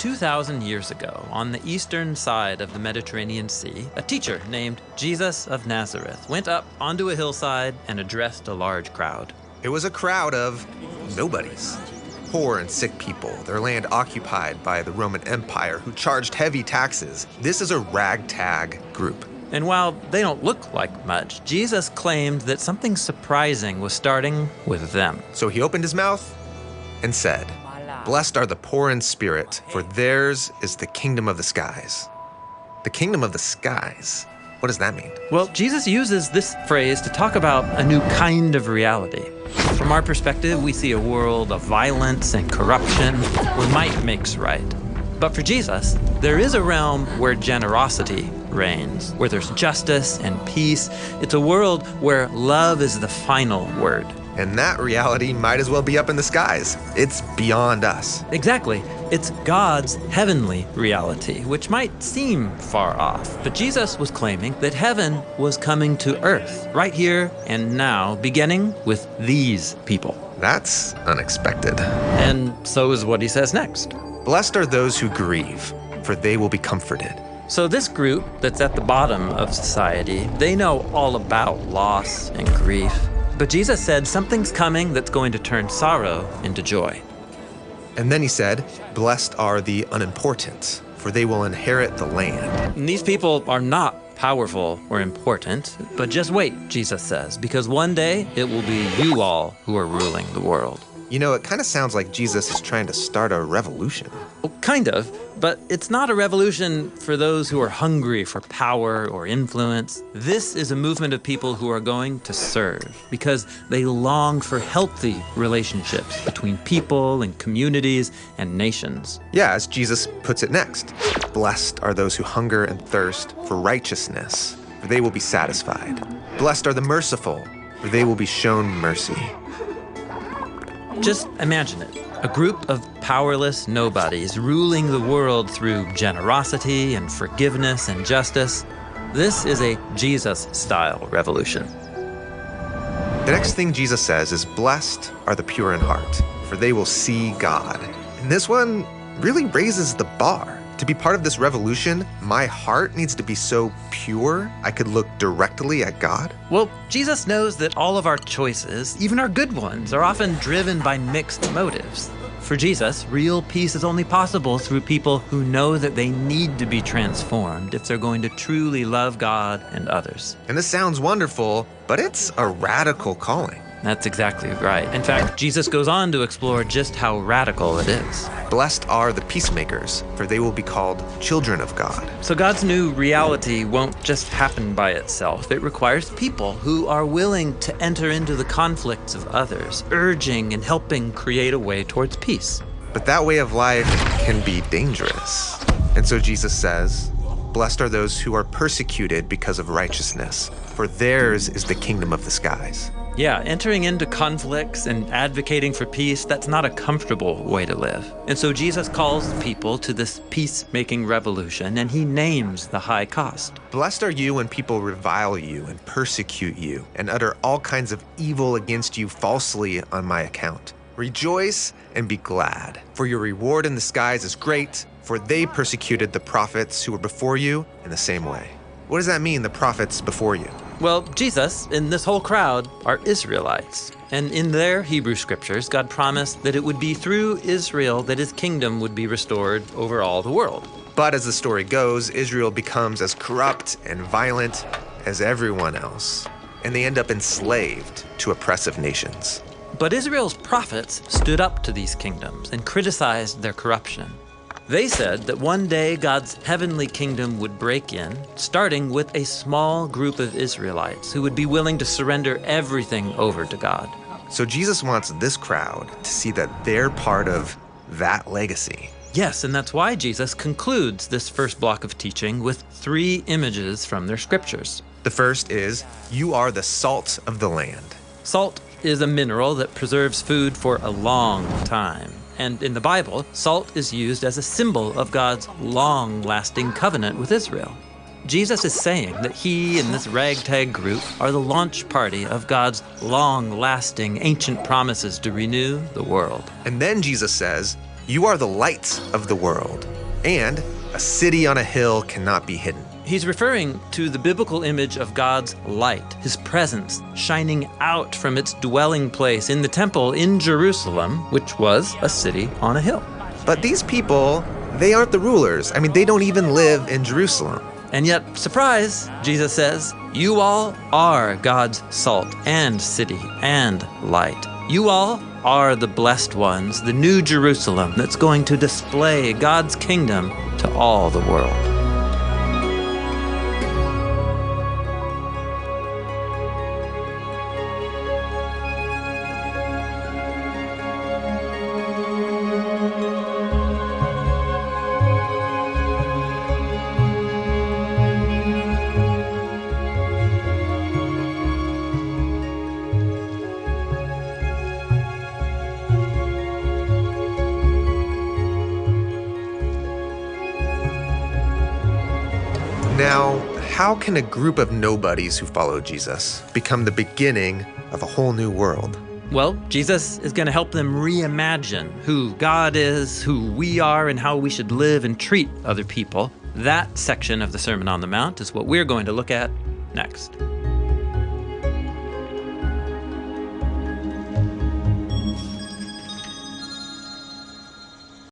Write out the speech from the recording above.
2,000 years ago, on the eastern side of the Mediterranean Sea, a teacher named Jesus of Nazareth went up onto a hillside and addressed a large crowd. It was a crowd of nobodies. Poor and sick people, their land occupied by the Roman Empire, who charged heavy taxes. This is a ragtag group. And while they don't look like much, Jesus claimed that something surprising was starting with them. So he opened his mouth and said, "Blessed are the poor in spirit, for theirs is the kingdom of the skies." The kingdom of the skies? What does that mean? Well, Jesus uses this phrase to talk about a new kind of reality. From our perspective, we see a world of violence and corruption where might makes right. But for Jesus, there is a realm where generosity reigns, where there's justice and peace. It's a world where love is the final word. And that reality might as well be up in the skies. It's beyond us. Exactly. It's God's heavenly reality, which might seem far off. But Jesus was claiming that heaven was coming to earth, right here and now, beginning with these people. That's unexpected. And so is what he says next. Blessed are those who grieve, for they will be comforted. So this group that's at the bottom of society, they know all about loss and grief. But Jesus said something's coming that's going to turn sorrow into joy. And then he said, "Blessed are the unimportant, for they will inherit the land." And these people are not powerful or important, but just wait, Jesus says, because one day it will be you all who are ruling the world. You know, it kind of sounds like Jesus is trying to start a revolution. Well, kind of, but it's not a revolution for those who are hungry for power or influence. This is a movement of people who are going to serve because they long for healthy relationships between people and communities and nations. Yeah, as Jesus puts it next. Blessed are those who hunger and thirst for righteousness, for they will be satisfied. Blessed are the merciful, for they will be shown mercy. Just imagine it. A group of powerless nobodies ruling the world through generosity and forgiveness and justice. This is a Jesus-style revolution. The next thing Jesus says is, "Blessed are the pure in heart, for they will see God." And this one really raises the bar. To be part of this revolution, my heart needs to be so pure I could look directly at God. Well, Jesus knows that all of our choices, even our good ones, are often driven by mixed motives. For Jesus, real peace is only possible through people who know that they need to be transformed if they're going to truly love God and others. And this sounds wonderful, but it's a radical calling. That's exactly right. In fact, Jesus goes on to explore just how radical it is. Blessed are the peacemakers, for they will be called children of God. So God's new reality won't just happen by itself. It requires people who are willing to enter into the conflicts of others, urging and helping create a way towards peace. But that way of life can be dangerous. And so Jesus says, "Blessed are those who are persecuted because of righteousness, for theirs is the kingdom of the skies." Yeah, entering into conflicts and advocating for peace, that's not a comfortable way to live. And so Jesus calls people to this peacemaking revolution, and he names the high cost. Blessed are you when people revile you and persecute you and utter all kinds of evil against you falsely on my account. Rejoice and be glad, for your reward in the skies is great, for they persecuted the prophets who were before you in the same way. What does that mean, the prophets before you? Well, Jesus and this whole crowd are Israelites. And in their Hebrew scriptures, God promised that it would be through Israel that his kingdom would be restored over all the world. But as the story goes, Israel becomes as corrupt and violent as everyone else, and they end up enslaved to oppressive nations. But Israel's prophets stood up to these kingdoms and criticized their corruption. They said that one day God's heavenly kingdom would break in, starting with a small group of Israelites who would be willing to surrender everything over to God. So Jesus wants this crowd to see that they're part of that legacy. Yes, and that's why Jesus concludes this first block of teaching with 3 images from their scriptures. The first is, "You are the salt of the land." Salt is a mineral that preserves food for a long time. And in the Bible, salt is used as a symbol of God's long-lasting covenant with Israel. Jesus is saying that he and this ragtag group are the launch party of God's long-lasting ancient promises to renew the world. And then Jesus says, "You are the light of the world. And a city on a hill cannot be hidden. He's referring to the biblical image of God's light, his presence shining out from its dwelling place in the temple in Jerusalem, which was a city on a hill. But these people, they aren't the rulers. I mean, they don't even live in Jerusalem. And yet, surprise, Jesus says, you all are God's salt and city and light. You all are the blessed ones, the new Jerusalem that's going to display God's kingdom to all the world. Now, how can a group of nobodies who follow Jesus become the beginning of a whole new world? Well, Jesus is going to help them reimagine who God is, who we are, and how we should live and treat other people. That section of the Sermon on the Mount is what we're going to look at next.